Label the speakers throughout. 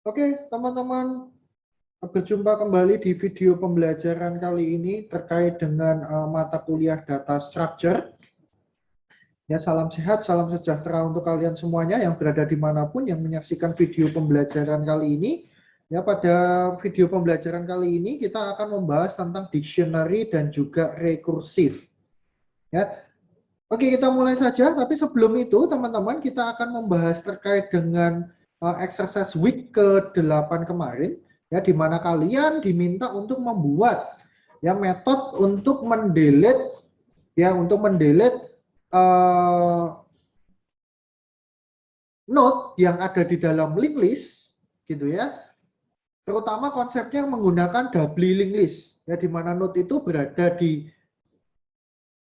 Speaker 1: Oke, teman-teman, berjumpa kembali di video pembelajaran kali ini terkait dengan mata kuliah data structure. Ya, salam sehat, salam sejahtera untuk kalian semuanya yang berada dimanapun yang menyaksikan video pembelajaran kali ini. Ya, pada video pembelajaran kali ini kita akan membahas tentang dictionary dan juga rekursif. Ya, oke, kita mulai saja. Tapi sebelum itu, teman-teman, kita akan membahas terkait dengan exercise week ke-8 kemarin, ya, di mana kalian diminta untuk membuat ya metode untuk mendelete note yang ada di dalam link list, gitu ya. Terutama konsepnya menggunakan doubly link list, ya, di mana note itu berada di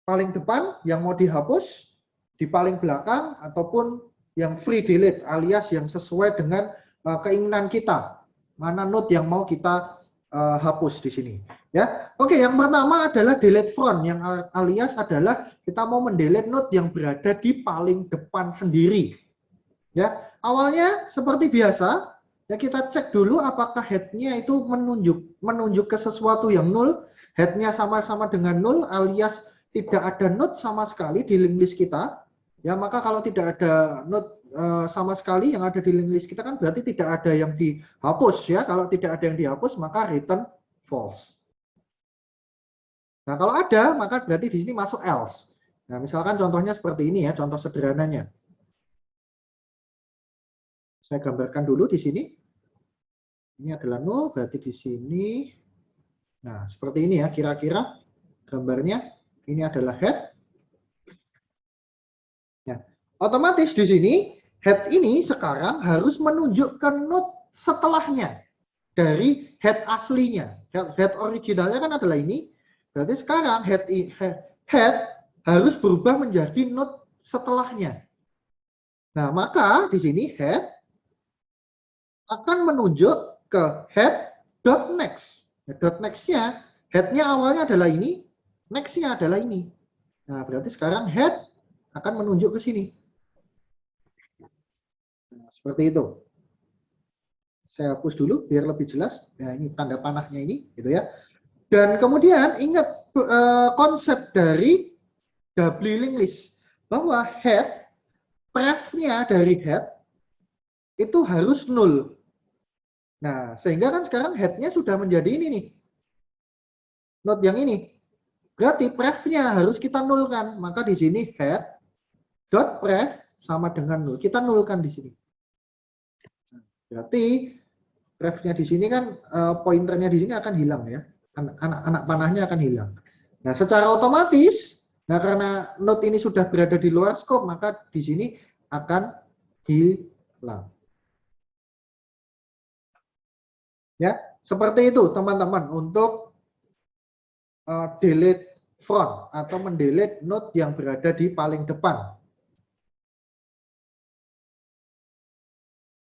Speaker 1: paling depan yang mau dihapus, di paling belakang, ataupun yang free delete alias yang sesuai dengan keinginan kita. Mana note yang mau kita hapus di sini. Ya, oke. Yang pertama adalah delete front, yang alias adalah kita mau mendelete note yang berada di paling depan sendiri. Ya, awalnya seperti biasa, ya kita cek dulu apakah headnya itu menunjuk ke sesuatu yang nol, headnya sama-sama dengan nol alias tidak ada note sama sekali di link list kita. Ya, maka kalau tidak ada note sama sekali yang ada di link list kita kan berarti tidak ada yang dihapus ya. Kalau tidak ada yang dihapus maka return false. Nah, kalau ada maka berarti di sini masuk else. Nah, misalkan contohnya seperti ini ya, contoh sederhananya. Saya gambarkan dulu di sini. Ini adalah 0, berarti di sini. Nah, seperti ini ya kira-kira gambarnya. Ini adalah head. Ya, otomatis di sini head ini sekarang harus menunjukkan node setelahnya dari head aslinya. Head originalnya kan adalah ini. Berarti sekarang head harus berubah menjadi node setelahnya. Nah, maka di sini head akan menunjuk ke head.next. Next-nya, head-nya awalnya adalah ini, next-nya adalah ini. Nah, berarti sekarang head akan menunjuk ke sini. Nah, seperti itu. Saya hapus dulu biar lebih jelas. Nah, ini tanda panahnya ini, gitu ya. Dan kemudian ingat konsep dari doubly linked list bahwa head, pref-nya dari head itu harus null. Nah, sehingga kan sekarang head-nya sudah menjadi ini nih. Node yang ini. Berarti pref-nya harus kita nulkan. Maka di sini head.pref sama dengan nul. Kita nulkan di sini. Berarti pref-nya di sini kan pointernya di sini akan hilang ya. Anak panahnya akan hilang. Nah, secara otomatis, nah karena node ini sudah berada di luar scope, maka di sini akan hilang. Ya, seperti itu teman-teman untuk delete front atau mendelete node yang berada di paling depan.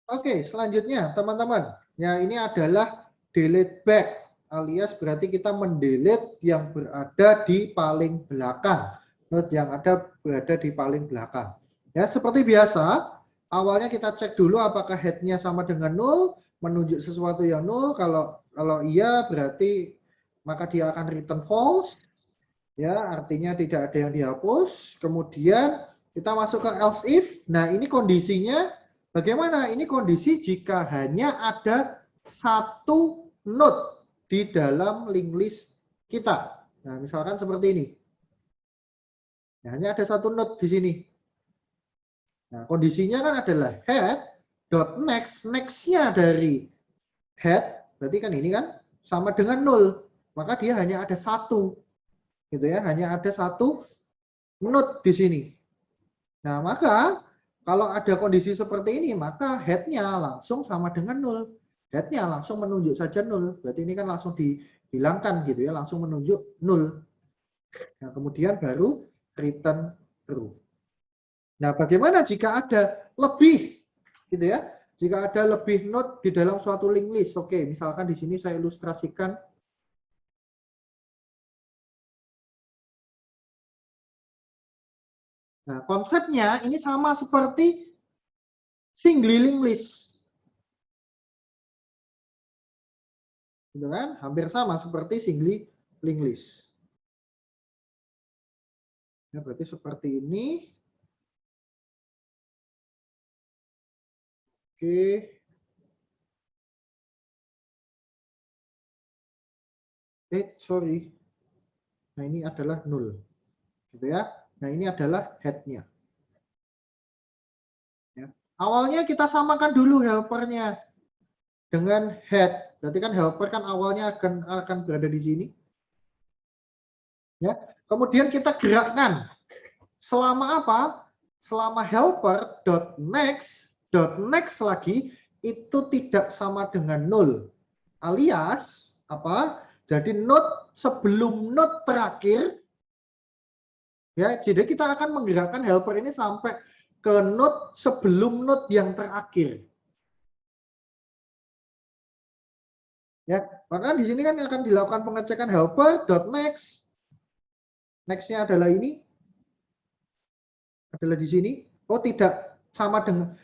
Speaker 1: Oke, selanjutnya teman-teman. Ya, ini adalah delete back alias berarti kita mendelete yang berada di paling belakang. Node yang berada di paling belakang. Ya, seperti biasa, awalnya kita cek dulu apakah headnya sama dengan 0, menunjuk sesuatu yang 0. Kalau iya berarti maka dia akan return false. Ya, artinya tidak ada yang dihapus. Kemudian kita masuk ke else if. Nah, ini kondisinya bagaimana? Ini kondisi jika hanya ada satu node di dalam link list kita. Nah, misalkan seperti ini. Nah, hanya ada satu node di sini. Nah, kondisinya kan adalah head.next. Next-nya dari head, berarti kan ini kan sama dengan 0. Maka dia hanya ada satu. Gitu ya, hanya ada satu node di sini. Nah, maka kalau ada kondisi seperti ini, maka head-nya langsung sama dengan 0. Head-nya langsung menunjuk saja 0. Berarti ini kan langsung dihilangkan gitu ya, langsung menunjuk 0. Nah, kemudian baru return true. Nah, bagaimana jika ada lebih gitu ya? Jika ada lebih node di dalam suatu link list. Oke, misalkan di sini saya ilustrasikan. Nah, konsepnya ini sama seperti single link list. Gitu kan? Hampir sama seperti singly linked list. Ya, berarti seperti ini. Oke. Sorry. Nah, ini adalah null. Gitu ya. Nah, ini adalah head-nya. Ya. Awalnya kita samakan dulu helpernya dengan head. Berarti kan helper kan awalnya akan berada di sini. Ya. Kemudian kita gerakkan. Selama apa? Selama helper.next lagi itu tidak sama dengan 0. Alias apa? Jadi node sebelum node terakhir, ya, jadi kita akan menggerakkan helper ini sampai ke node sebelum node yang terakhir. Ya, maka di sini kan akan dilakukan pengecekan helper.next. Next-nya adalah ini. Adalah di sini. Oh, tidak sama dengan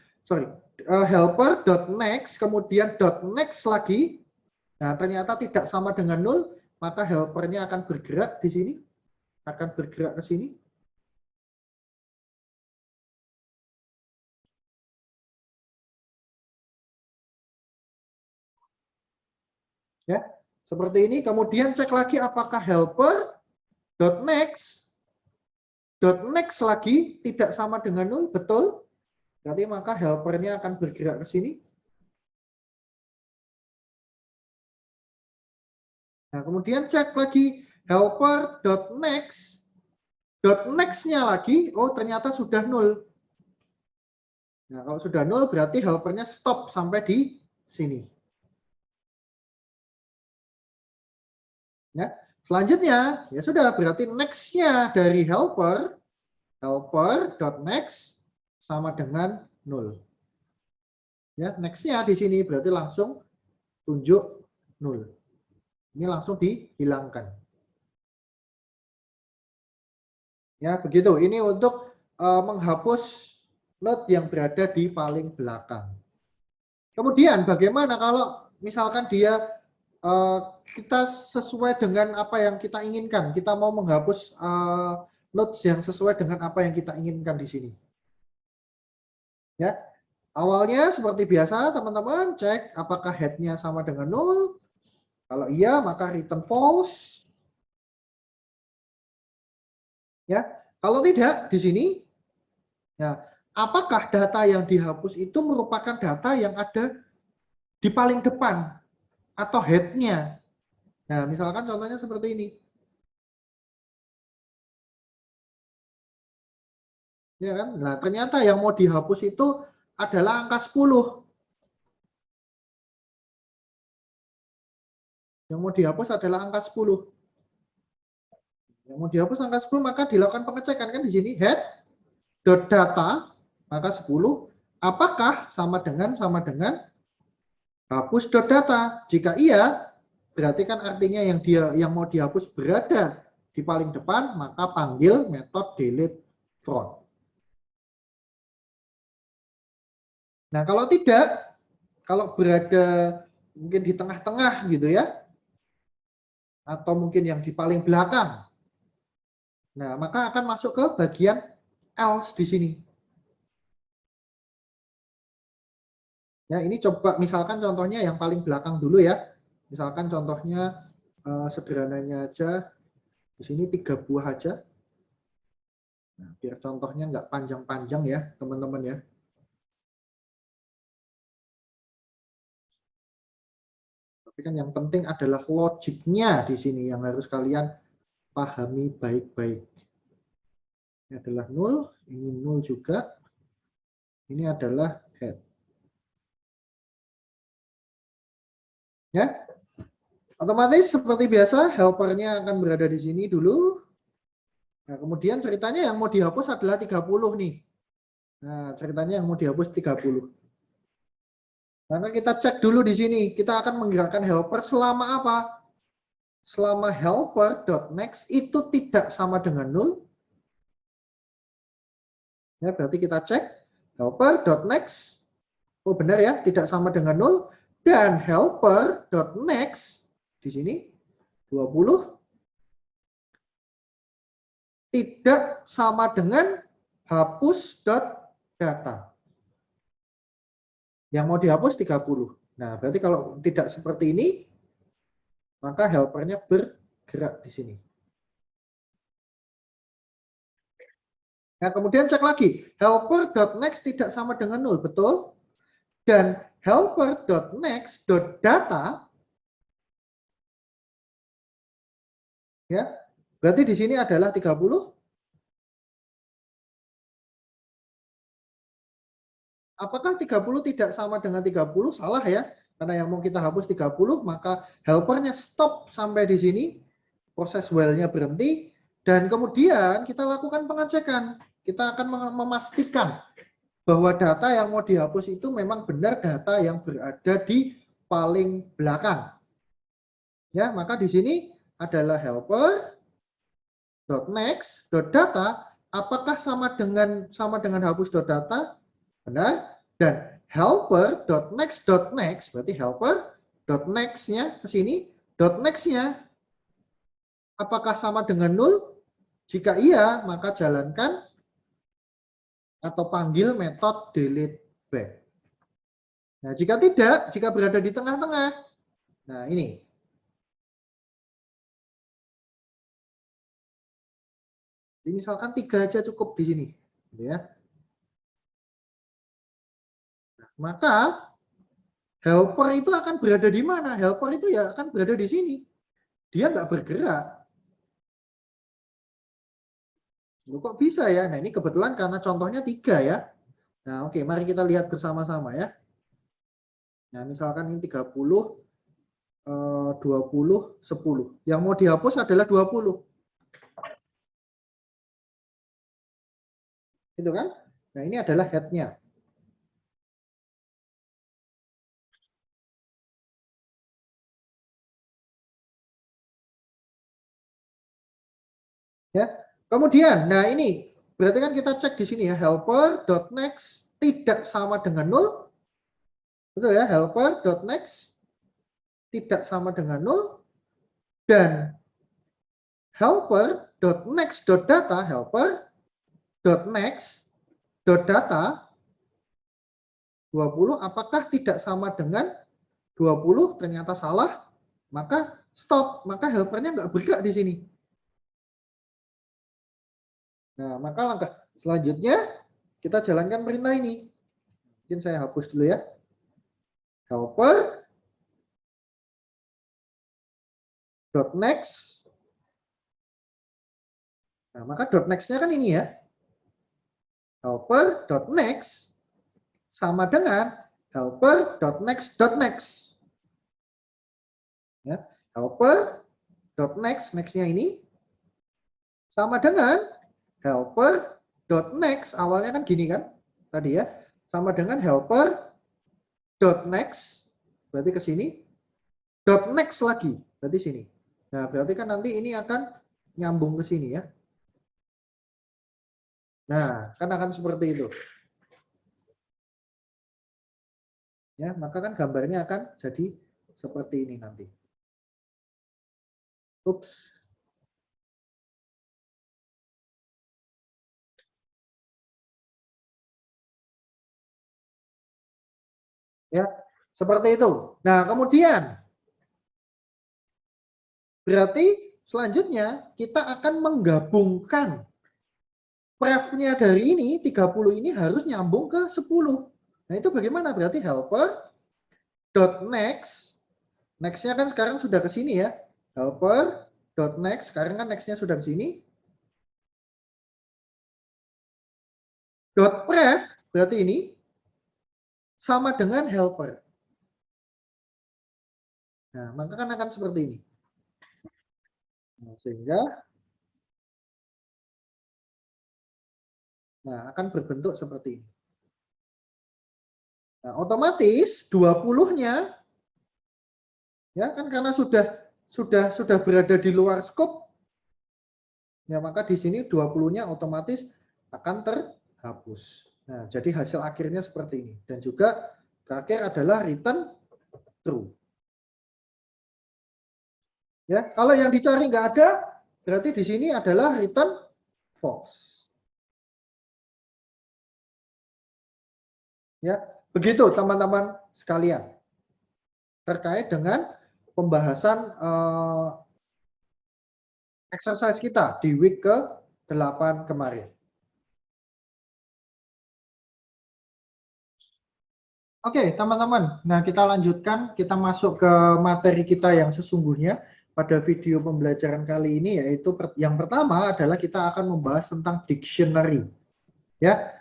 Speaker 1: helper.next kemudian .next lagi. Nah, ternyata tidak sama dengan 0, maka helpernya akan bergerak di sini, akan bergerak ke sini. Ya, seperti ini. Kemudian cek lagi apakah helper.next lagi tidak sama dengan 0, betul? Berarti maka helpernya akan bergerak ke sini. Nah, kemudian cek lagi helper.next-nya lagi, oh ternyata sudah 0. Nah, kalau sudah 0 berarti helpernya stop sampai di sini. Ya, selanjutnya ya sudah berarti next-nya dari helper.next sama dengan 0. Ya, next-nya di sini berarti langsung tunjuk 0. Ini langsung dihilangkan. Ya, begitu. Ini untuk menghapus node yang berada di paling belakang. Kemudian bagaimana kalau misalkan dia kita sesuai dengan apa yang kita inginkan. Kita mau menghapus nodes yang sesuai dengan apa yang kita inginkan di sini. Ya, awalnya seperti biasa teman-teman cek apakah head-nya sama dengan 0. Kalau iya maka return false. Ya, kalau tidak di sini, ya, apakah data yang dihapus itu merupakan data yang ada di paling depan atau head-nya? Nah, misalkan contohnya seperti ini. Ya kan? Nah, ternyata yang mau dihapus itu adalah angka 10. Yang mau dihapus adalah angka 10. Yang mau dihapus angka 10 maka dilakukan pengecekan kan di sini head.data maka 10 apakah sama dengan hapus.data. Jika iya, berarti kan artinya yang mau dihapus berada di paling depan, maka panggil metode delete from. Nah, kalau tidak, kalau berada mungkin di tengah-tengah gitu ya, atau mungkin yang di paling belakang, nah maka akan masuk ke bagian else di sini. Ya, ini coba misalkan contohnya yang paling belakang dulu ya. Misalkan contohnya sederhananya aja di sini 3 buah aja. Nah, biar contohnya nggak panjang-panjang ya, teman-teman ya. Tapi kan yang penting adalah logiknya di sini yang harus kalian pahami baik-baik. Ini adalah 0, ini 0 juga. Ini adalah head. Ya, otomatis seperti biasa helpernya akan berada di sini dulu. Nah, kemudian ceritanya yang mau dihapus adalah 30 nih. Nah, ceritanya yang mau dihapus 30. Maka kita cek dulu di sini. Kita akan menggerakkan helper selama apa? Selama helper.next itu tidak sama dengan 0. Ya, berarti kita cek helper.next. Oh benar ya, tidak sama dengan 0. Dan helper.next di sini 20 tidak sama dengan hapus.data. Yang mau dihapus 30. Nah, berarti kalau tidak seperti ini, maka helpernya bergerak di sini. Nah, kemudian cek lagi. Helper.next tidak sama dengan 0, betul? Dan helper.next.data, ya, berarti di sini adalah 30. Apakah 30 tidak sama dengan 30? Salah ya. Karena yang mau kita hapus 30, maka helpernya stop sampai di sini. Proses while-nya berhenti. Dan kemudian kita lakukan pengecekan. Kita akan memastikan bahwa data yang mau dihapus itu memang benar data yang berada di paling belakang. Ya, maka di sini adalah helper.next.data. Apakah sama dengan hapus.data? Benar. Dan helper.next.next berarti helper.next-nya ke sini, .next-nya apakah sama dengan 0? Jika iya, maka jalankan atau panggil metode delete back. Nah, jika tidak, jika berada di tengah-tengah, nah ini. Jadi misalkan 3 aja cukup di sini, gitu ya. Nah, maka helper itu akan berada di mana? Helper itu ya akan berada di sini. Dia nggak bergerak. Loh, kok bisa ya? Nah, ini kebetulan karena contohnya 3 ya. Nah, oke, mari kita lihat bersama-sama ya. Nah, misalkan ini 30, 20, 10. Yang mau dihapus adalah 20. Itu kan? Nah, ini adalah head-nya. Ya. Kemudian, nah ini berarti kan kita cek di sini ya, helper.next tidak sama dengan 0. Betul ya, helper.next tidak sama dengan 0 dan helper.next.data, helper.next.data 20 apakah tidak sama dengan 20? Ternyata salah, maka stop, maka helpernya nggak bergerak di sini. Nah, maka langkah selanjutnya kita jalankan perintah ini. Mungkin saya hapus dulu ya. Helper.next. Nah, maka .next-nya kan ini ya. Helper.next sama dengan helper.next.next. Ya, helper.next, next-nya ini sama dengan helper.next, awalnya kan gini kan, tadi ya, sama dengan helper.next, berarti ke sini, .next lagi, berarti sini. Nah, berarti kan nanti ini akan nyambung ke sini ya. Nah, kan akan seperti itu. Ya, maka kan gambarnya akan jadi seperti ini nanti. Ups. Ya, seperti itu. Nah, kemudian berarti selanjutnya kita akan menggabungkan pref-nya dari ini 30 ini harus nyambung ke 10. Nah, itu bagaimana? Berarti helper.next, next-nya kan sekarang sudah ke sini ya. Helper.next, sekarang kan next-nya sudah ke sini. .pref berarti ini sama dengan helper. Nah, maka kan akan seperti ini. Nah, sehingga akan berbentuk seperti ini. Nah, otomatis 20-nya ya kan karena sudah berada di luar skop, ya maka di sini 20-nya otomatis akan terhapus. Nah, jadi hasil akhirnya seperti ini. Dan juga terakhir adalah return true. Ya, kalau yang dicari nggak ada, berarti di sini adalah return false. Ya, begitu teman-teman sekalian. Terkait dengan pembahasan exercise kita di week ke-8 kemarin. Oke, teman-teman. Nah, kita lanjutkan, kita masuk ke materi kita yang sesungguhnya pada video pembelajaran kali ini, yaitu yang pertama adalah kita akan membahas tentang dictionary. Ya.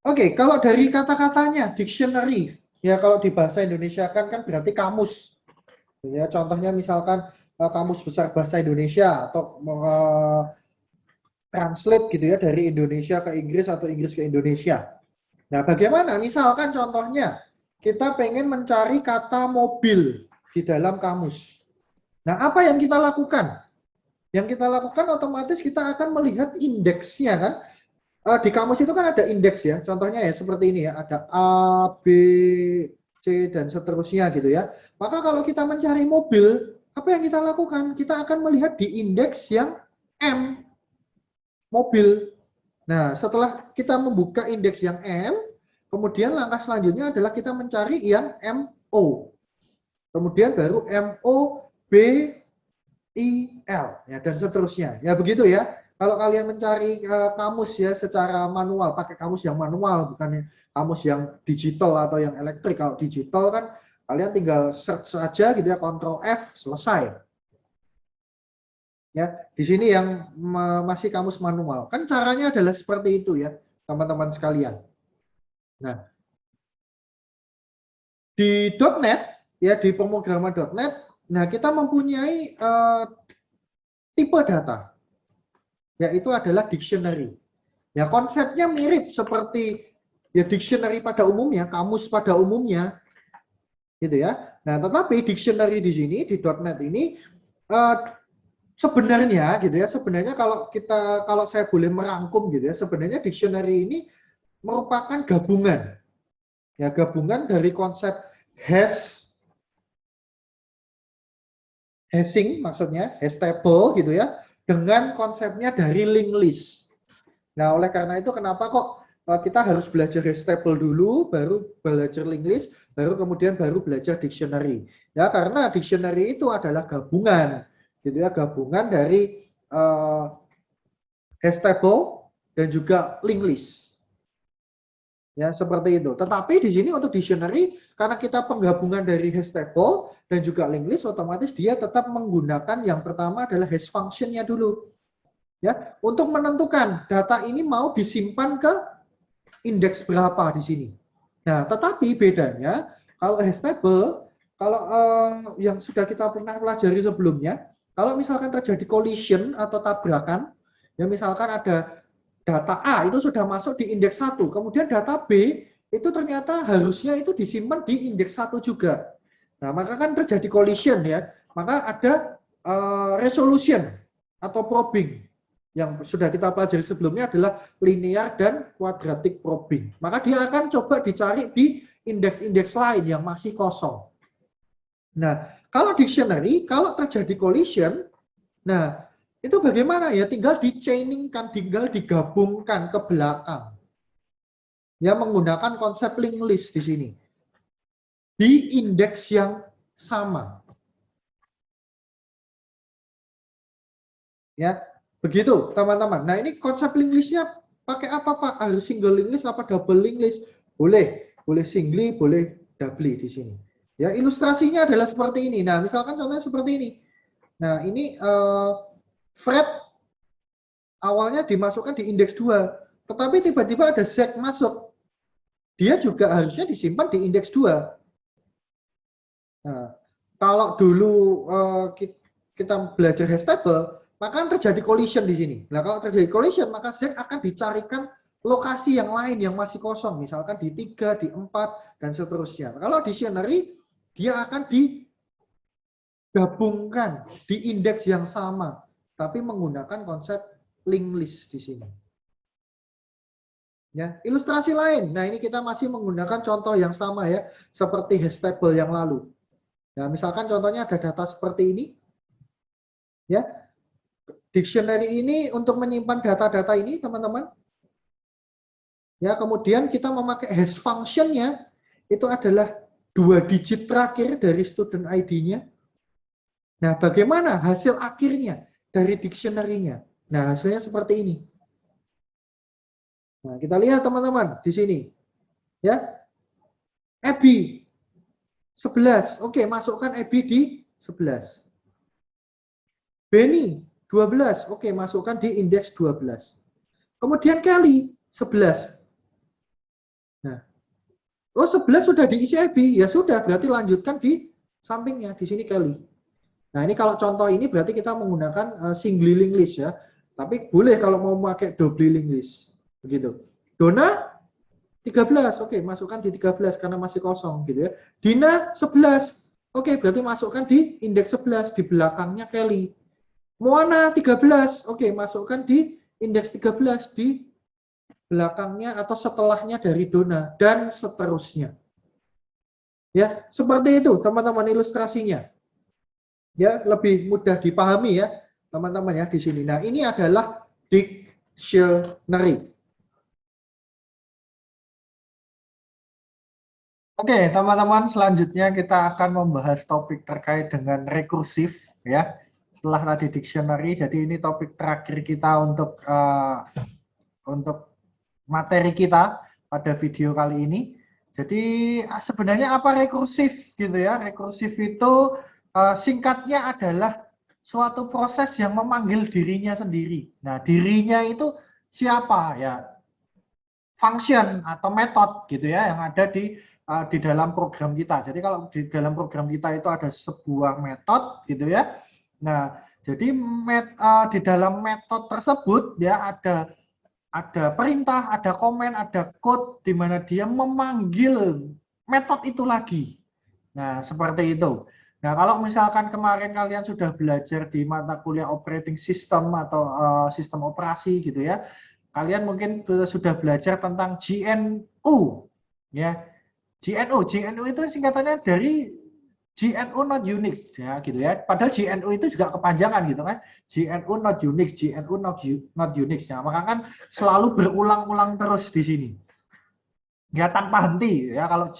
Speaker 1: Oke, kalau dari kata-katanya dictionary, ya kalau di bahasa Indonesia kan berarti kamus. Ya, contohnya misalkan kamus besar bahasa Indonesia atau translate gitu ya dari Indonesia ke Inggris atau Inggris ke Indonesia. Nah, bagaimana? Misalkan contohnya, kita pengen mencari kata mobil di dalam kamus. Nah, apa yang kita lakukan? Yang kita lakukan otomatis kita akan melihat indeksnya kan. Di kamus itu kan ada indeks ya. Contohnya ya seperti ini ya, ada A, B, C, dan seterusnya gitu ya. Maka kalau kita mencari mobil, apa yang kita lakukan? Kita akan melihat di indeks yang M, mobil. Nah, setelah kita membuka indeks yang M, kemudian langkah selanjutnya adalah kita mencari yang MO. Kemudian baru MO, B, I, L, ya, dan seterusnya. Ya begitu ya. Kalau kalian mencari kamus ya secara manual, pakai kamus yang manual, bukan kamus yang digital atau yang elektrik. Kalau digital kan kalian tinggal search saja gitu ya, Ctrl F, selesai. Ya, di sini yang masih kamus manual. Kan caranya adalah seperti itu ya, teman-teman sekalian. Nah, di .NET ya di pemrograman.net, nah kita mempunyai tipe data, yaitu adalah dictionary. Ya konsepnya mirip seperti ya dictionary pada umumnya, kamus pada umumnya, gitu ya. Nah, tetapi dictionary di sini di .NET ini sebenarnya gitu ya, sebenarnya kalau saya boleh merangkum gitu ya, sebenarnya dictionary ini merupakan gabungan. Ya, gabungan dari konsep hashing maksudnya, hash table gitu ya, dengan konsepnya dari linked list. Nah, oleh karena itu kenapa kok kita harus belajar hash table dulu, baru belajar linked list, baru belajar dictionary. Ya, karena dictionary itu adalah gabungan gitu ya, gabungan dari hash table dan juga linked list. Ya, seperti itu. Tetapi di sini untuk dictionary, karena kita penggabungan dari hash table dan juga linked list, otomatis dia tetap menggunakan yang pertama adalah hash function-nya dulu. Ya, untuk menentukan data ini mau disimpan ke indeks berapa di sini. Nah, tetapi bedanya kalau hash table, kalau yang sudah kita pernah pelajari sebelumnya, kalau misalkan terjadi collision atau tabrakan, ya misalkan ada data A itu sudah masuk di indeks 1, kemudian data B itu ternyata harusnya itu disimpan di indeks 1 juga. Nah, maka kan terjadi collision ya, maka ada resolution atau probing. Yang sudah kita pelajari sebelumnya adalah linear dan quadratic probing. Maka dia akan coba dicari di indeks-indeks lain yang masih kosong. Nah, kalau dictionary, kalau terjadi collision, nah itu bagaimana ya? Tinggal di-chainingkan, tinggal digabungkan ke belakang. Ya, menggunakan konsep linked list di sini. Di indeks yang sama. Ya, begitu teman-teman. Nah, ini konsep linked list-nya pakai apa Pak? Harus single linked list apa double linked list? Boleh singly, boleh doubly di sini. Ya, ilustrasinya adalah seperti ini. Nah, misalkan contohnya seperti ini. Nah, ini Fred awalnya dimasukkan di indeks 2, tetapi tiba-tiba ada Z masuk. Dia juga harusnya disimpan di indeks 2. Nah, kalau dulu kita belajar hash table, maka terjadi collision di sini. Nah, kalau terjadi collision, maka Z akan dicarikan lokasi yang lain yang masih kosong, misalkan di 3, di 4, dan seterusnya. Kalau dictionary, dia akan digabungkan di indeks yang sama, tapi menggunakan konsep linked list di sini. Ya, ilustrasi lain. Nah, ini kita masih menggunakan contoh yang sama ya, seperti hash table yang lalu. Nah, misalkan contohnya ada data seperti ini. Ya, dictionary ini untuk menyimpan data-data ini, teman-teman. Ya, kemudian kita memakai hash function-nya, itu adalah 2 digit terakhir dari student ID-nya. Nah, bagaimana hasil akhirnya dari dictionary-nya? Nah, hasilnya seperti ini. Nah, kita lihat teman-teman di sini. Ya, Abby 11. Oke, masukkan Abby di 11. Benny 12. Oke, masukkan di indeks 12. Kemudian Kelly 11. Nah, oh 11 sudah diisi Abby. Ya sudah, berarti lanjutkan di sampingnya. Di sini Kelly. Nah, ini kalau contoh ini berarti kita menggunakan single linked list ya. Tapi boleh kalau mau pakai double linked list. Begitu. Dona 13. Oke, masukkan di 13 karena masih kosong gitu ya. Dina 11. Oke, berarti masukkan di indeks 11 di belakangnya Kelly. Moana 13. Oke, masukkan di indeks 13 di belakangnya atau setelahnya dari Dona dan seterusnya. Ya, seperti itu teman-teman ilustrasinya. Ya, lebih mudah dipahami ya, teman-teman ya di sini. Nah, ini adalah dictionary. Oke, teman-teman, selanjutnya kita akan membahas topik terkait dengan rekursif ya. Setelah tadi dictionary, jadi ini topik terakhir kita untuk materi kita pada video kali ini. Jadi sebenarnya apa rekursif gitu ya? Rekursif itu singkatnya adalah suatu proses yang memanggil dirinya sendiri. Nah, dirinya itu siapa ya? Function atau metode gitu ya yang ada di dalam program kita. Jadi kalau di dalam program kita itu ada sebuah metode gitu ya. Nah, jadi di dalam metode tersebut ya ada perintah, ada komen, ada code di mana dia memanggil metode itu lagi. Nah, seperti itu. Nah, kalau misalkan kemarin kalian sudah belajar di mata kuliah operating system atau sistem operasi gitu ya, kalian mungkin sudah belajar tentang GNU ya. GNU itu singkatannya dari GNU not Unix ya gitu ya. Padahal GNU itu juga kepanjangan gitu kan. GNU not Unix, GNU not Unix ya. Maka kan selalu berulang-ulang terus di sini. Ya tanpa henti ya kalau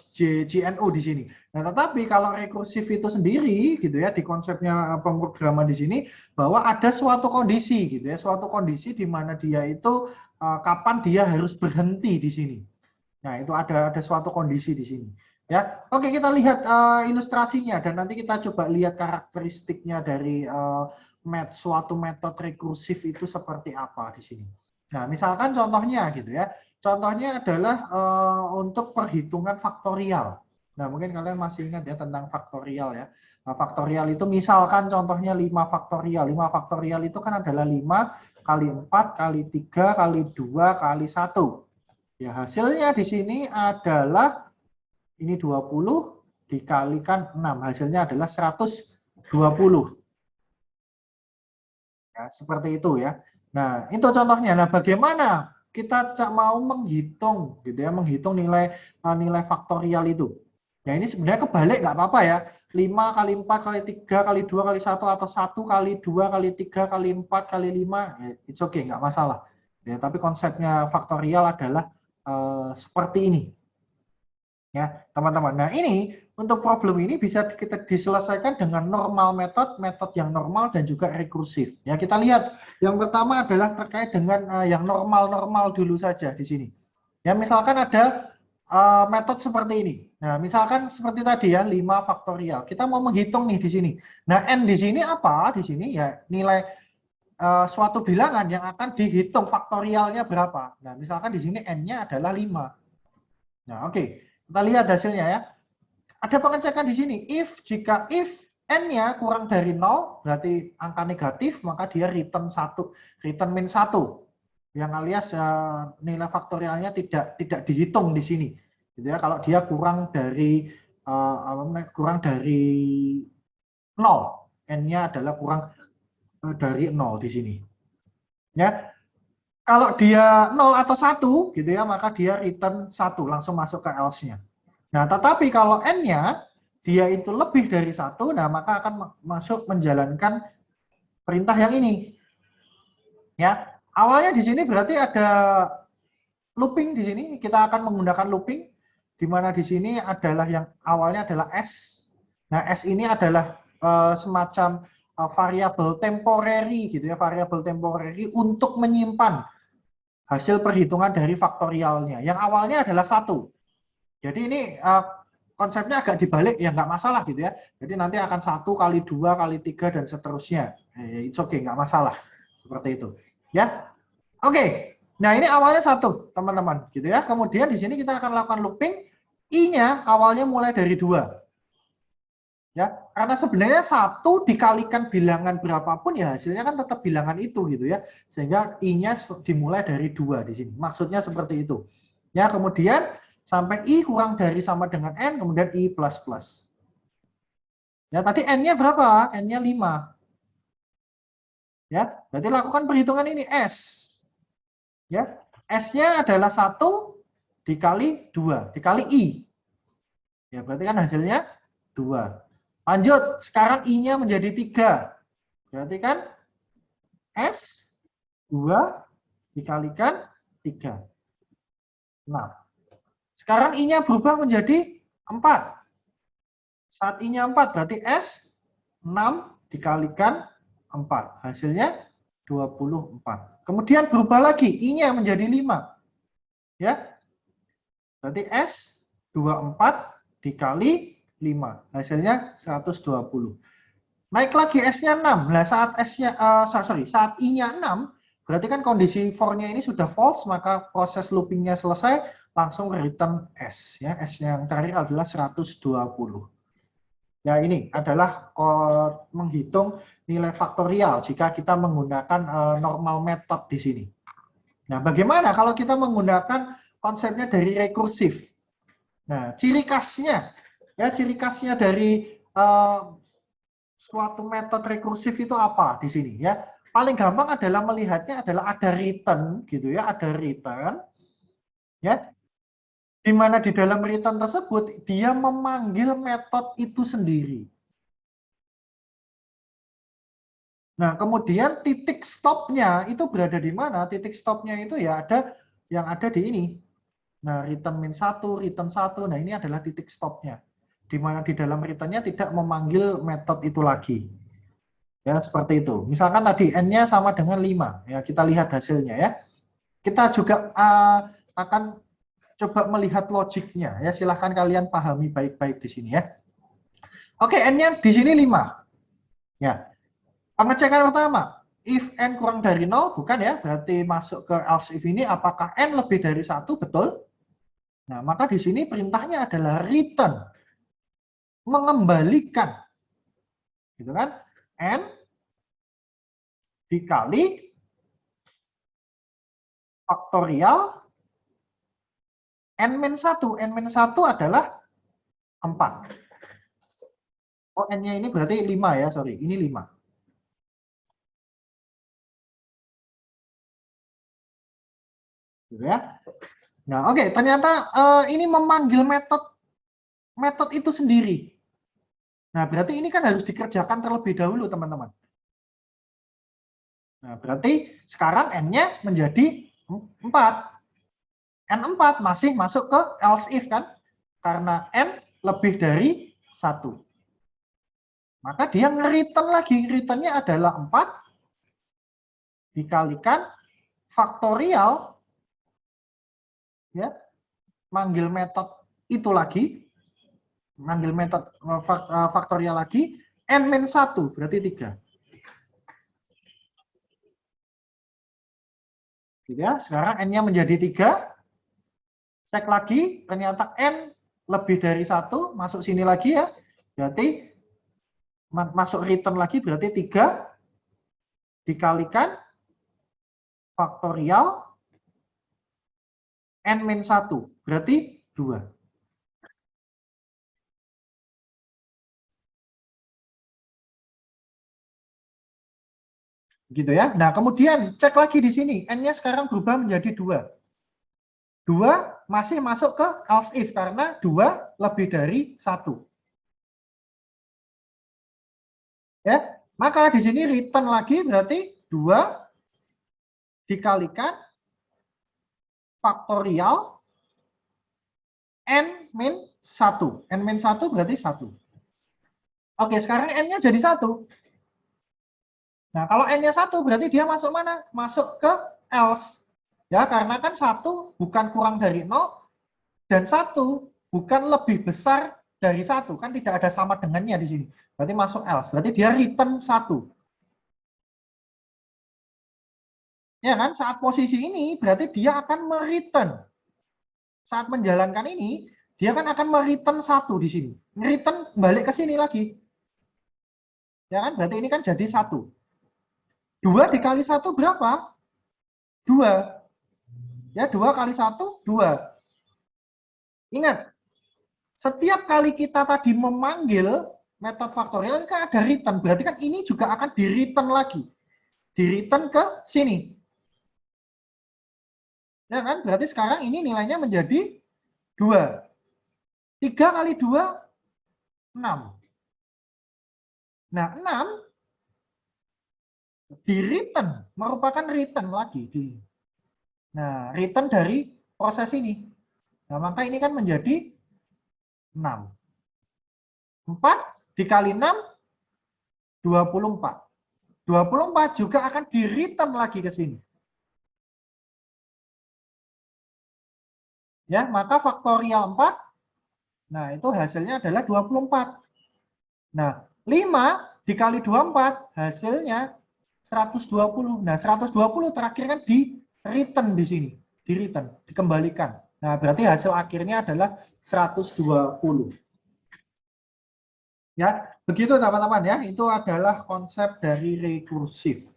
Speaker 1: GNU di sini. Nah, tetapi kalau rekursif itu sendiri gitu ya di konsepnya pemrograman di sini bahwa ada suatu kondisi gitu ya, suatu kondisi di mana dia itu kapan dia harus berhenti di sini. Nah, itu ada suatu kondisi di sini. Ya, oke kita lihat ilustrasinya dan nanti kita coba lihat karakteristiknya dari suatu metode rekursif itu seperti apa di sini. Nah, misalkan contohnya gitu ya. Contohnya adalah untuk perhitungan faktorial. Nah, mungkin kalian masih ingat ya tentang faktorial ya. Nah, faktorial itu misalkan contohnya 5 faktorial. 5 faktorial itu kan adalah 5 kali 4 kali 3 kali 2 kali 1. Ya, hasilnya di sini adalah ini 20 dikalikan 6. Hasilnya adalah 120. Ya, seperti itu ya. Nah, itu contohnya. Nah, bagaimana kita mau menghitung gitu ya, menghitung nilai faktorial itu. Ya, ini sebenarnya kebalik nggak apa-apa ya. 5 kali 4 kali 3 kali 2 kali 1 atau 1 kali 2 kali 3 kali 4 kali 5, ya, it's okay, nggak masalah. Ya, tapi konsepnya faktorial adalah seperti ini. Ya, teman-teman. Nah, ini untuk problem ini bisa kita diselesaikan dengan normal metode yang normal dan juga rekursif. Ya, kita lihat yang pertama adalah terkait dengan yang normal-normal dulu saja di sini. Ya, misalkan ada metode seperti ini. Nah, misalkan seperti tadi ya, 5 faktorial. Kita mau menghitung nih di sini. Nah, N di sini apa? Di sini ya nilai suatu bilangan yang akan dihitung faktorialnya berapa. Nah, misalkan di sini N-nya adalah 5. Nah, oke. Kita lihat hasilnya ya. Ada pengecekan di sini. Jika N-nya kurang dari 0, berarti angka negatif, maka dia return min 1. Yang alias nilai faktorialnya tidak dihitung di sini. Gitu ya. Kalau dia kurang dari 0, N-nya adalah kurang dari 0 di sini. Ya. Kalau dia 0 atau 1 gitu ya, maka dia return 1, langsung masuk ke else-nya. Nah, tetapi kalau N-nya dia itu lebih dari 1, nah maka akan masuk menjalankan perintah yang ini. Ya, awalnya di sini berarti ada looping di sini. Kita akan menggunakan looping, di mana di sini adalah yang awalnya adalah S. Nah, S ini adalah semacam variabel temporary gitu ya, variabel temporary untuk menyimpan hasil perhitungan dari faktorialnya. Yang awalnya adalah 1. Jadi ini konsepnya agak dibalik, ya nggak masalah gitu ya. Jadi nanti akan 1 kali 2 kali 3 dan seterusnya. It's okay, nggak masalah. Seperti itu. Ya, oke. Nah ini awalnya 1, teman-teman, gitu ya. Kemudian di sini kita akan lakukan looping. I-nya awalnya mulai dari 2. Ya, karena sebenarnya 1 dikalikan bilangan berapapun ya hasilnya kan tetap bilangan itu gitu ya. Sehingga I-nya dimulai dari 2 di sini. Maksudnya seperti itu. Ya, kemudian sampai I kurang dari sama dengan N, kemudian I plus plus. Ya, tadi N-nya berapa? N-nya 5. Ya, berarti lakukan perhitungan ini S. Ya, S-nya adalah 1 dikali 2, dikali I. Ya, berarti kan hasilnya 2. Lanjut, sekarang I-nya menjadi 3. Berarti kan S 2 dikalikan 3. Nah, sekarang I-nya berubah menjadi 4. Saat I-nya 4, berarti S 6 dikalikan 4. Hasilnya 24. Kemudian berubah lagi, I-nya menjadi 5. Ya, berarti S 24 dikali 5. Hasilnya 120. Naik lagi S-nya 6. Nah, saat S-nya saat I-nya 6, berarti kan kondisi for-nya ini sudah false, maka proses looping-nya selesai, langsung return S. Ya, S-nya yang terakhir adalah 120. Ya, ini adalah menghitung nilai faktorial jika kita menggunakan normal method di sini. Nah, bagaimana kalau kita menggunakan konsepnya dari rekursif? Nah, ciri khasnya dari suatu metode rekursif itu apa di sini ya? Paling gampang adalah melihatnya adalah ada return gitu ya, ada return ya. Di mana di dalam return tersebut dia memanggil metode itu sendiri. Nah, kemudian titik stopnya itu berada di mana? Titik stopnya itu ya ada yang ada di ini. Nah, return min 1, return 1. Nah, ini adalah titik stopnya. Di mana di dalam returnnya tidak memanggil metode itu lagi. Ya, seperti itu. Misalkan tadi N-nya sama dengan 5. Ya, kita lihat hasilnya ya. Kita juga akan coba melihat logiknya ya. Silahkan kalian pahami baik-baik di sini ya. Oke, N-nya di sini 5. Ya. Pengecekan pertama, if N kurang dari 0, bukan ya, berarti masuk ke else if ini, apakah N lebih dari 1, betul? Nah, maka di sini perintahnya adalah return, mengembalikan, gitu kan, N dikali faktorial N-1, N-1 adalah 4. Oh, N-nya ini berarti 5 ya, sorry, ini 5. Gitu ya. Nah, oke, ternyata ini memanggil metode itu sendiri. Nah, berarti ini kan harus dikerjakan terlebih dahulu, teman-teman. Nah, berarti sekarang N-nya menjadi 4. N4 masih masuk ke else if kan? Karena N lebih dari 1. Maka dia nge-return lagi. Return-nya adalah 4 dikalikan faktorial, ya, manggil metode itu lagi, manggil metode faktorial lagi, N-1 berarti 3. Gitu ya. Sekarang N-nya menjadi 3. Cek lagi, ternyata N lebih dari 1, masuk sini lagi ya. Berarti masuk return lagi, berarti 3 dikalikan faktorial N-1, berarti 2. Gitu ya. Nah, kemudian cek lagi di sini, N-nya sekarang berubah menjadi 2. 2 masih masuk ke else if, karena 2 lebih dari 1. Ya, Maka di sini return lagi berarti 2 dikalikan faktorial n min 1. N min 1 berarti 1. Oke, sekarang n-nya jadi 1. Nah, kalau n-nya 1 berarti dia masuk mana? Masuk ke else. Ya, karena kan 1 bukan kurang dari 0 dan 1 bukan lebih besar dari 1. Kan tidak ada sama dengannya di sini. Berarti masuk else. Berarti dia return 1. Ya kan? Saat posisi ini berarti dia akan mereturn. Saat menjalankan ini, dia kan akan mereturn 1 di sini. Return balik ke sini lagi. Ya kan? Berarti ini kan jadi 1. 2 dikali 1 berapa? 2. Ya, 2 kali 1, 2. Ingat, setiap kali kita tadi memanggil metode faktorial, kan ada return. Berarti kan ini juga akan di-return lagi. Di-return ke sini. Ya kan? Berarti sekarang ini nilainya menjadi 2. 3 kali 2, 6. Nah, 6 di-return, merupakan return lagi. Nah, return dari proses ini. Nah, maka ini kan menjadi 6. 4 dikali 6, 24. 24 juga akan di-return lagi ke sini. Ya, maka faktorial 4, nah itu hasilnya adalah 24. Nah, 5 dikali 24, hasilnya 120. Nah, 120 terakhir kan di-return di sini. Di-return, dikembalikan. Nah, berarti hasil akhirnya adalah 120. Ya, begitu teman-teman ya. Itu adalah konsep dari rekursif.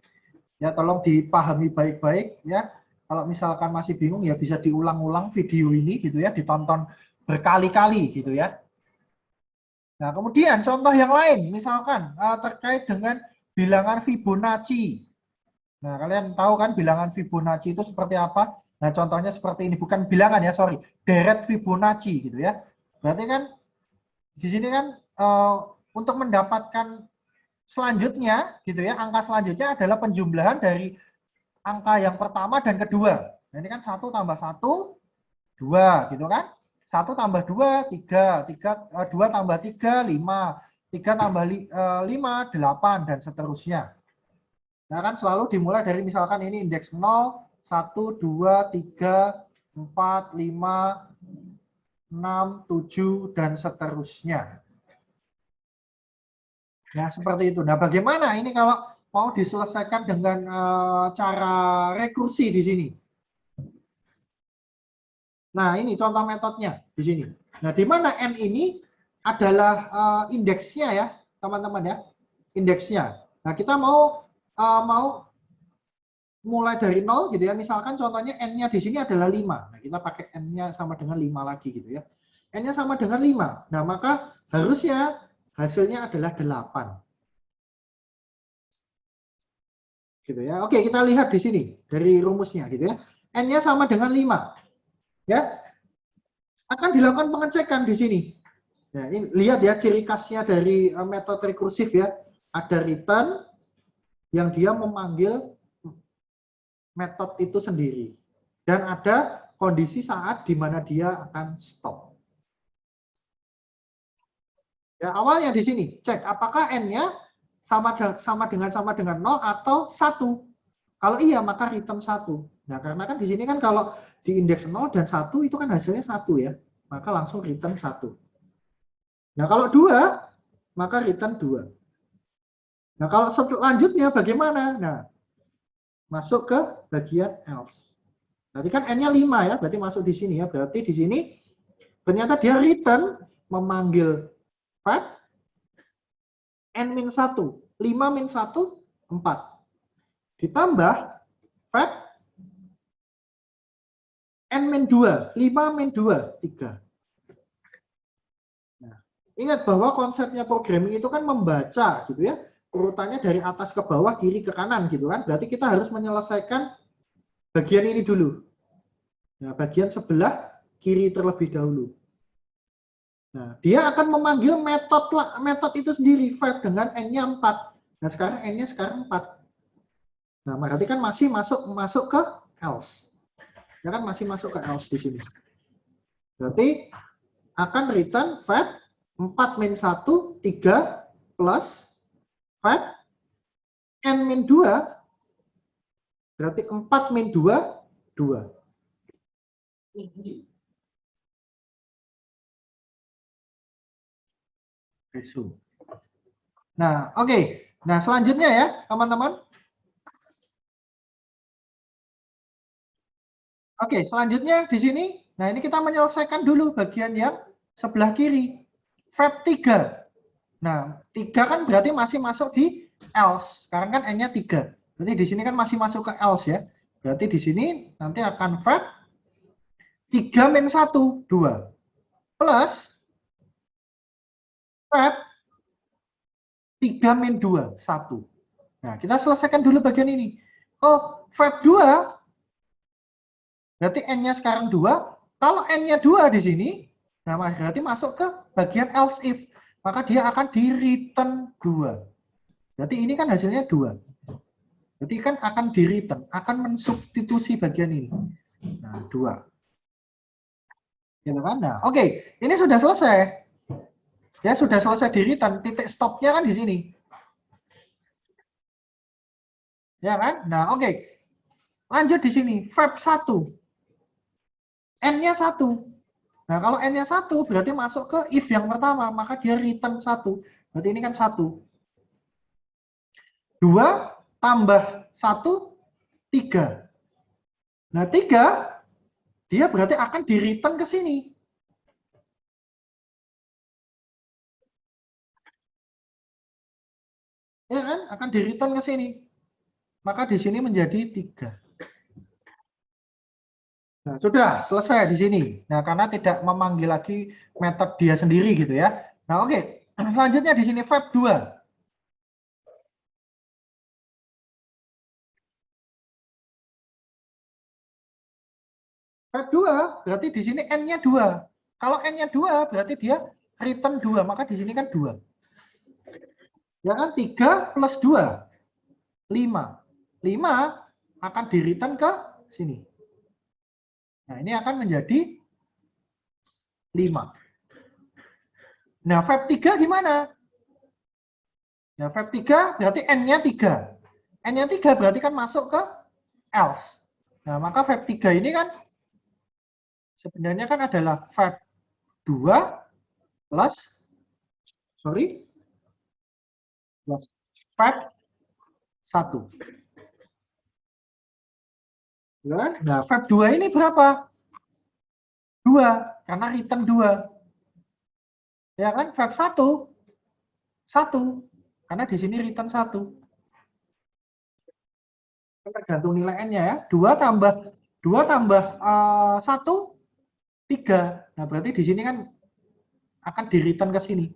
Speaker 1: Ya, tolong dipahami baik-baik ya. Kalau misalkan masih bingung ya bisa diulang-ulang video ini gitu ya, ditonton berkali-kali gitu ya. Nah, kemudian contoh yang lain misalkan terkait dengan bilangan Fibonacci. Nah, kalian tahu kan bilangan Fibonacci itu seperti apa? Nah, contohnya seperti ini, bukan bilangan ya, sorry, deret Fibonacci gitu ya. Berarti kan di sini kan untuk mendapatkan selanjutnya gitu ya, angka selanjutnya adalah penjumlahan dari angka yang pertama dan kedua. Nah, ini kan 1 tambah 1, 2 gitu kan. 1 tambah 2, 3, 2 tambah 3, 5, 3 tambah 5, 8, dan seterusnya. Nah, kan selalu dimulai dari misalkan ini indeks 0, 1, 2, 3, 4, 5, 6, 7, dan seterusnya. Nah, seperti itu. Nah, bagaimana ini kalau mau diselesaikan dengan cara rekursi di sini? Nah, ini contoh metodenya di sini. Nah, di mana N ini adalah indeksnya ya, teman-teman ya. Indeksnya. Nah, kita mau mulai dari 0 gitu ya. Misalkan contohnya N-nya di sini adalah 5. Nah, kita pakai N-nya sama dengan 5 lagi gitu ya. N-nya sama dengan 5. Nah, maka harusnya hasilnya adalah 8. Gitu ya. Oke, kita lihat di sini dari rumusnya gitu ya. N-nya sama dengan 5. Ya. Akan dilakukan pengecekan di sini. Ya, ini lihat ya ciri khasnya dari metode rekursif ya. Ada return yang dia memanggil metode itu sendiri. Dan ada kondisi saat di mana dia akan stop. Ya, awalnya di sini, cek apakah N-nya sama dengan 0 atau 1. Kalau iya, maka return 1. Nah, karena kan di sini kan kalau di indeks 0 dan 1 itu kan hasilnya 1 ya. Maka langsung return 1. Nah, kalau 2, maka return 2. Nah, kalau selanjutnya bagaimana? Nah, masuk ke bagian else. Tadi kan N-nya 5 ya, berarti masuk di sini ya. Berarti di sini ternyata dia return memanggil fact N-1. 5 min 1, 4. Ditambah fact N-2. 5 min 2, 3. Nah, ingat bahwa konsepnya programming itu kan membaca gitu ya. Urutannya dari atas ke bawah, kiri ke kanan gitu kan. Berarti kita harus menyelesaikan bagian ini dulu. Nah, bagian sebelah kiri terlebih dahulu. Nah, dia akan memanggil metode itu sendiri, fact dengan N-nya 4. Nah, sekarang N-nya sekarang 4. Nah, berarti kan masih masuk ke else. Ya kan masih masuk ke else di sini. Berarti akan return fab 4 min 1, 3 plus fab N min 2, berarti 4 min 2, 2. Nah, oke. Nah, selanjutnya ya, teman-teman. Oke, selanjutnya di sini, nah ini kita menyelesaikan dulu bagian yang sebelah kiri. Fab 3. Nah, 3 kan berarti masih masuk di else. Sekarang kan N-nya 3. Berarti di sini kan masih masuk ke else ya. Berarti di sini nanti akan fab 3 min 1, 2. Plus fab 3 min 2, 1. Nah, kita selesaikan dulu bagian ini. Oh, fab 2 berarti N-nya sekarang 2. Kalau N-nya 2 di sini, nah berarti masuk ke bagian else if. Maka dia akan di return 2. Berarti ini kan hasilnya 2. Berarti kan akan di return, akan mensubstitusi bagian ini. Nah, 2. Gitu kan? Nah, oke. Ini sudah selesai. Ya, sudah selesai di return. Titik stopnya kan di sini. Ya kan? Nah, oke. Lanjut di sini. Fab 1. N-nya 1. Nah, kalau N-nya 1 berarti masuk ke if yang pertama, maka dia return 1. Berarti ini kan 1. 2 tambah 1, 3. Nah, 3 dia berarti akan di return ke sini. Ya kan? Akan di return ke sini. Maka di sini menjadi 3. Nah, sudah selesai di sini. Nah, karena tidak memanggil lagi metode dia sendiri gitu ya. Nah, oke. Selanjutnya di sini fab 2. Fab 2 berarti di sini N-nya 2. Kalau N-nya 2 berarti dia return 2, maka di sini kan 2. Ya kan? 3 plus 2, 5. 5 akan di return ke sini. Nah, ini akan menjadi 5. Nah, fab 3 gimana? Nah, fab 3 berarti N-nya 3. N-nya 3 berarti kan masuk ke else. Nah, maka fab 3 ini kan sebenarnya kan adalah fab 2 plus fab 1. Nah, fab 2 ini berapa? 2, karena return 2. Ya kan? Fab 1, 1. Karena di sini return 1. Tergantung nilai N-nya ya. 2 tambah 1, 3. Nah, berarti di sini kan akan di return ke sini.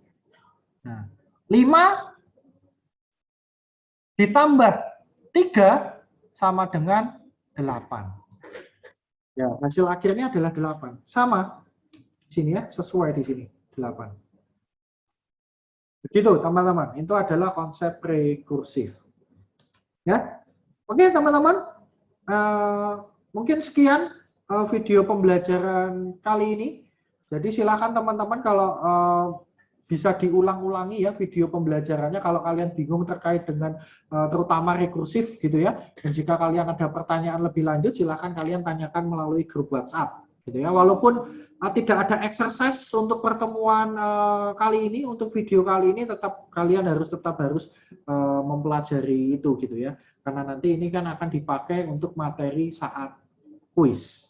Speaker 1: Nah, 5 ditambah 3 sama dengan 8. Ya, hasil akhirnya adalah 8. Sama. Sini ya, sesuai di sini. 8. Begitu, teman-teman. Itu adalah konsep rekursif. Ya. Oke, teman-teman. Mungkin sekian video pembelajaran kali ini. Jadi silakan teman-teman kalau bisa diulang-ulangi ya video pembelajarannya kalau kalian bingung terkait dengan terutama rekursif gitu ya. Dan jika kalian ada pertanyaan lebih lanjut silakan kalian tanyakan melalui grup WhatsApp gitu ya. Walaupun tidak ada exercise untuk pertemuan kali ini, untuk video kali ini kalian harus mempelajari itu gitu ya. Karena nanti ini kan akan dipakai untuk materi saat kuis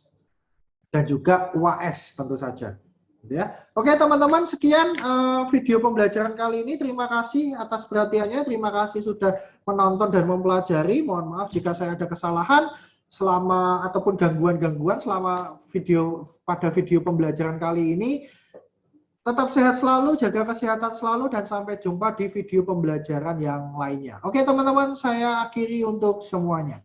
Speaker 1: dan juga UAS tentu saja. Ya. Oke teman-teman, sekian video pembelajaran kali ini. Terima kasih atas perhatiannya. Terima kasih sudah menonton dan mempelajari. Mohon maaf jika saya ada kesalahan ataupun gangguan-gangguan selama pada video pembelajaran kali ini. Tetap sehat selalu, jaga kesehatan selalu, dan sampai jumpa di video pembelajaran yang lainnya. Oke teman-teman, saya akhiri untuk semuanya.